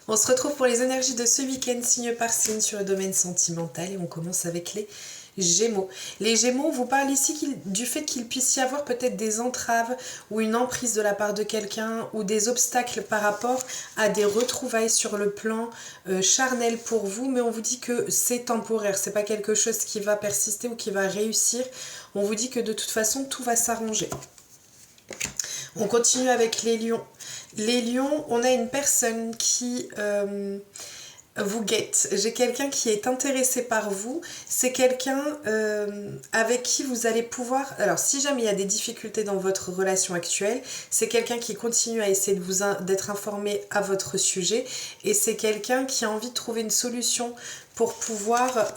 On se retrouve pour les énergies de ce week-end, signe par signe, sur le domaine sentimental. Et on commence avec les Gémeaux. Les Gémeaux, on vous parle ici du fait qu'il puisse y avoir peut-être des entraves ou une emprise de la part de quelqu'un ou des obstacles par rapport à des retrouvailles sur le plan charnel pour vous. Mais on vous dit que c'est temporaire, c'est pas quelque chose qui va persister ou qui va réussir. On vous dit que de toute façon, tout va s'arranger. On continue avec les lions. Les lions, on a une personne qui vous guette. J'ai quelqu'un qui est intéressé par vous. C'est quelqu'un avec qui vous allez pouvoir... Alors, si jamais il y a des difficultés dans votre relation actuelle, c'est quelqu'un qui continue à essayer d'être informé à votre sujet. Et c'est quelqu'un qui a envie de trouver une solution pour pouvoir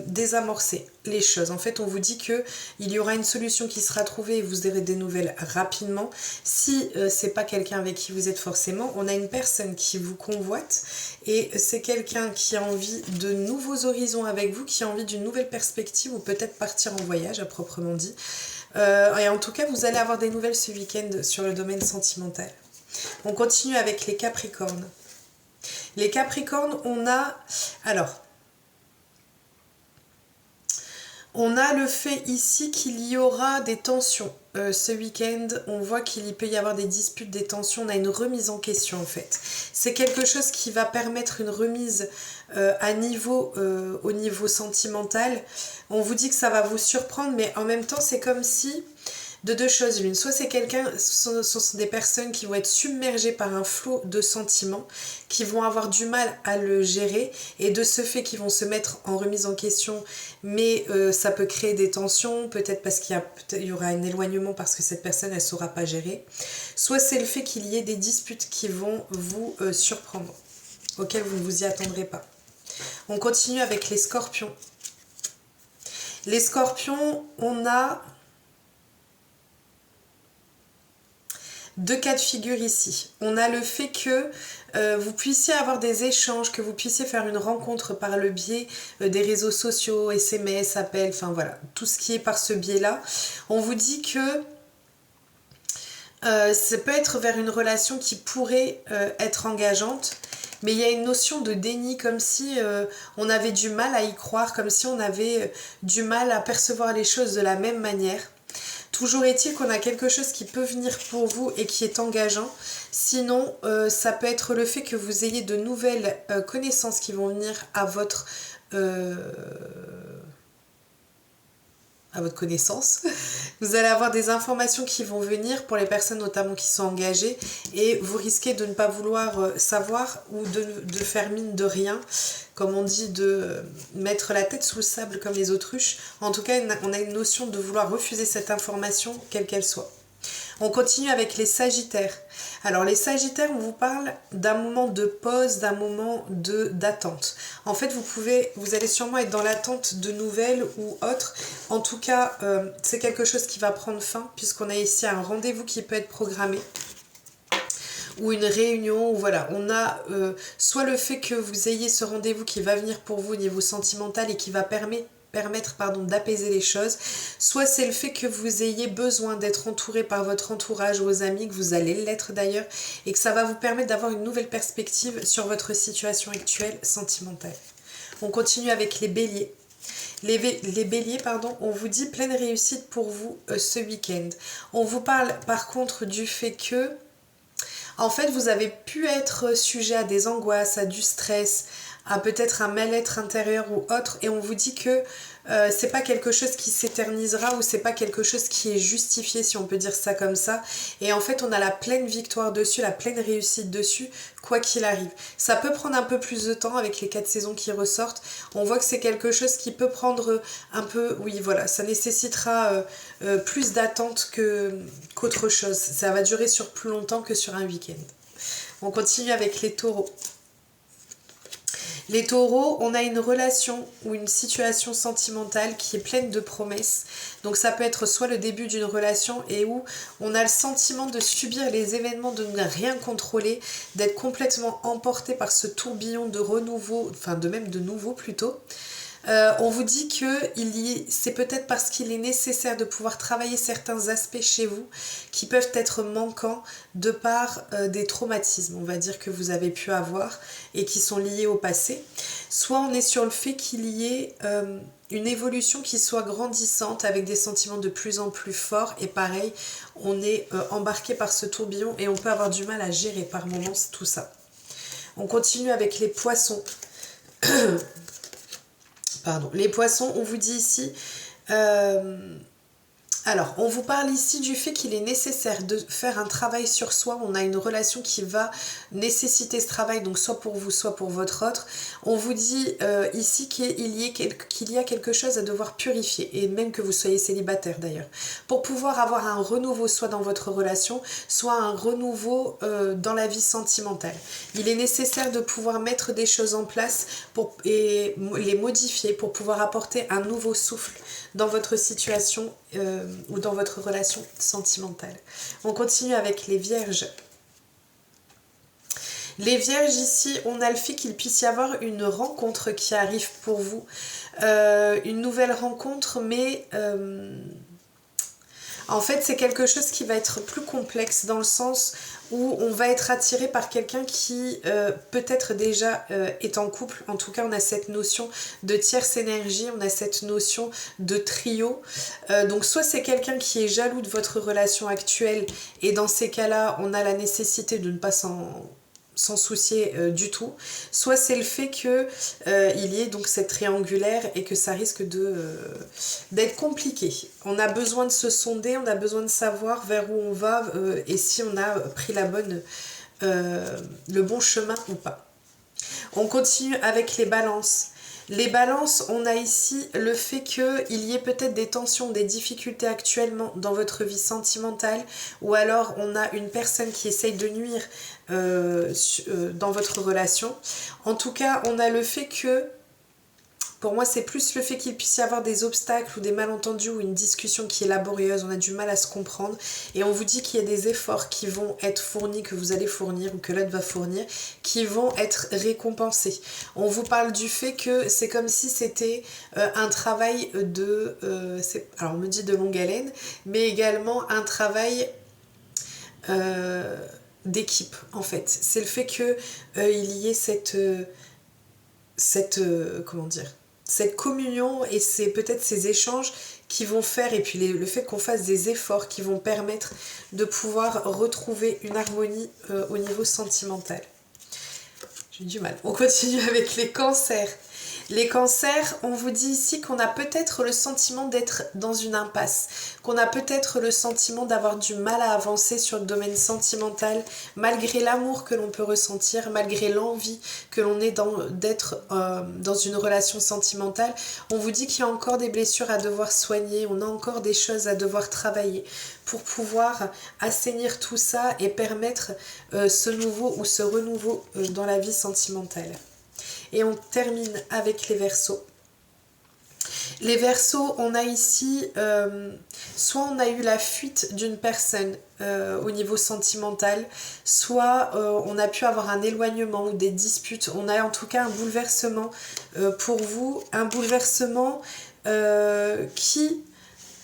désamorcer les choses. En fait, on vous dit qu'il y aura une solution qui sera trouvée et vous aurez des nouvelles rapidement. Si c'est pas quelqu'un avec qui vous êtes forcément, on a une personne qui vous convoite et c'est quelqu'un qui a envie de nouveaux horizons avec vous, qui a envie d'une nouvelle perspective ou peut-être partir en voyage à proprement dit. Et en tout cas, vous allez avoir des nouvelles ce week-end sur le domaine sentimental. On continue avec les Capricornes. Les Capricornes, on a... Alors... On a le fait ici qu'il y aura des tensions ce week-end. On voit qu'il peut y avoir des disputes, des tensions. On a une remise en question en fait. C'est quelque chose qui va permettre une remise au niveau sentimental. On vous dit que ça va vous surprendre, mais en même temps c'est comme si... De deux choses l'une, soit c'est ce sont des personnes qui vont être submergées par un flot de sentiments, qui vont avoir du mal à le gérer, et de ce fait qu'ils vont se mettre en remise en question, mais ça peut créer des tensions, peut-être parce qu'il y aura un éloignement parce que cette personne elle ne saura pas gérer, soit c'est le fait qu'il y ait des disputes qui vont vous surprendre, auxquelles vous ne vous y attendrez pas. On continue avec les Scorpions. Les Scorpions, on a... Deux cas de figure ici. On a le fait que vous puissiez avoir des échanges, que vous puissiez faire une rencontre par le biais des réseaux sociaux, SMS, appels, enfin voilà, tout ce qui est par ce biais-là. On vous dit que ça peut être vers une relation qui pourrait être engageante, mais il y a une notion de déni, comme si on avait du mal à y croire, comme si on avait du mal à percevoir les choses de la même manière. Toujours est-il qu'on a quelque chose qui peut venir pour vous et qui est engageant. Sinon, ça peut être le fait que vous ayez de nouvelles connaissances qui vont venir à votre connaissance. Vous allez avoir des informations qui vont venir pour les personnes notamment qui sont engagées et vous risquez de ne pas vouloir savoir ou de faire mine de rien, comme on dit, de mettre la tête sous le sable comme les autruches. En tout cas, on a une notion de vouloir refuser cette information, quelle qu'elle soit. On continue avec les Sagittaires. Alors les Sagittaires, on vous parle d'un moment de pause, d'un moment d'attente. En fait, vous allez sûrement être dans l'attente de nouvelles ou autres. En tout cas, c'est quelque chose qui va prendre fin puisqu'on a ici un rendez-vous qui peut être programmé ou une réunion, ou voilà, on a soit le fait que vous ayez ce rendez-vous qui va venir pour vous au niveau sentimental et qui va permettre d'apaiser les choses, soit c'est le fait que vous ayez besoin d'être entouré par votre entourage, vos amis, que vous allez l'être d'ailleurs, et que ça va vous permettre d'avoir une nouvelle perspective sur votre situation actuelle sentimentale. On continue avec les béliers. Les béliers, on vous dit pleine réussite pour vous ce week-end. On vous parle par contre du fait que en fait, vous avez pu être sujet à des angoisses, à du stress, à peut-être un mal-être intérieur ou autre, et on vous dit que c'est pas quelque chose qui s'éternisera ou c'est pas quelque chose qui est justifié, si on peut dire ça comme ça. Et en fait, on a la pleine victoire dessus, la pleine réussite dessus, quoi qu'il arrive. Ça peut prendre un peu plus de temps avec les 4 saisons qui ressortent. On voit que c'est quelque chose qui peut prendre un peu, oui voilà, ça nécessitera plus d'attente qu'autre chose. Ça va durer sur plus longtemps que sur un week-end. On continue avec les taureaux. Les taureaux, on a une relation ou une situation sentimentale qui est pleine de promesses. Donc ça peut être soit le début d'une relation et où on a le sentiment de subir les événements, de ne rien contrôler, d'être complètement emporté par ce tourbillon de renouveau, enfin de nouveau plutôt. On vous dit que c'est peut-être parce qu'il est nécessaire de pouvoir travailler certains aspects chez vous qui peuvent être manquants de par des traumatismes, on va dire, que vous avez pu avoir et qui sont liés au passé. Soit on est sur le fait qu'il y ait une évolution qui soit grandissante avec des sentiments de plus en plus forts, et pareil, on est embarqué par ce tourbillon et on peut avoir du mal à gérer par moments tout ça. On continue avec les poissons. Pardon. Les poissons, on vous dit ici... Alors, on vous parle ici du fait qu'il est nécessaire de faire un travail sur soi. On a une relation qui va nécessiter ce travail, donc soit pour vous, soit pour votre autre. On vous dit ici qu'il y a quelque chose à devoir purifier, et même que vous soyez célibataire d'ailleurs, pour pouvoir avoir un renouveau soit dans votre relation, soit un renouveau dans la vie sentimentale. Il est nécessaire de pouvoir mettre des choses en place et les modifier pour pouvoir apporter un nouveau souffle dans votre situation ou dans votre relation sentimentale. On continue avec les vierges. Les vierges, ici, on a le fait qu'il puisse y avoir une rencontre qui arrive pour vous. Une nouvelle rencontre, mais... en fait, c'est quelque chose qui va être plus complexe dans le sens où on va être attiré par quelqu'un qui peut-être déjà est en couple. En tout cas, on a cette notion de tierce énergie, on a cette notion de trio. Donc soit c'est quelqu'un qui est jaloux de votre relation actuelle, et dans ces cas-là, on a la nécessité de ne pas s'en soucier du tout, soit c'est le fait que il y ait donc cette triangulaire et que ça risque d'être compliqué. On a besoin de se sonder, on a besoin de savoir vers où on va et si on a pris le bon chemin ou pas. On continue avec les balances. Les balances, on a ici le fait qu'il y ait peut-être des tensions, des difficultés actuellement dans votre vie sentimentale, ou alors on a une personne qui essaye de nuire dans votre relation. En tout cas, on a le fait que, pour moi, c'est plus le fait qu'il puisse y avoir des obstacles ou des malentendus ou une discussion qui est laborieuse, on a du mal à se comprendre, et on vous dit qu'il y a des efforts qui vont être fournis, que vous allez fournir ou que l'autre va fournir, qui vont être récompensés. On vous parle du fait que c'est comme si c'était un travail alors on me dit de longue haleine, mais également un travail d'équipe en fait. C'est le fait que il y ait cette communion, et c'est peut-être ces échanges qui vont faire, et puis le fait qu'on fasse des efforts qui vont permettre de pouvoir retrouver une harmonie au niveau sentimental. J'ai du mal. On continue avec les cancers. Les cancers, on vous dit ici qu'on a peut-être le sentiment d'être dans une impasse, qu'on a peut-être le sentiment d'avoir du mal à avancer sur le domaine sentimental, malgré l'amour que l'on peut ressentir, malgré l'envie que l'on ait d'être dans une relation sentimentale. On vous dit qu'il y a encore des blessures à devoir soigner, on a encore des choses à devoir travailler pour pouvoir assainir tout ça et permettre ce nouveau ou ce renouveau dans la vie sentimentale. Et on termine avec les Verseaux. Les Verseaux, on a ici, soit on a eu la fuite d'une personne au niveau sentimental, soit on a pu avoir un éloignement ou des disputes. On a en tout cas un bouleversement pour vous, un bouleversement qui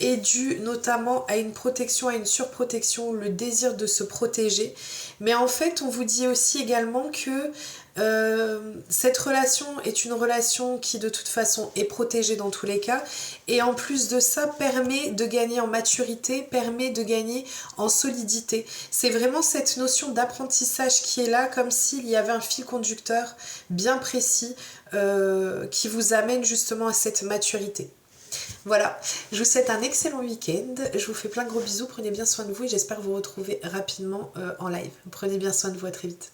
est dû notamment à une protection, à une surprotection, le désir de se protéger. Mais en fait, on vous dit aussi également que cette relation est une relation qui de toute façon est protégée dans tous les cas, et en plus de ça permet de gagner en maturité, permet de gagner en solidité. C'est vraiment cette notion d'apprentissage qui est là, comme s'il y avait un fil conducteur bien précis qui vous amène justement à cette maturité. Voilà, je vous souhaite un excellent week-end, je vous fais plein de gros bisous, prenez bien soin de vous et j'espère vous retrouver rapidement en live. Prenez bien soin de vous, à très vite.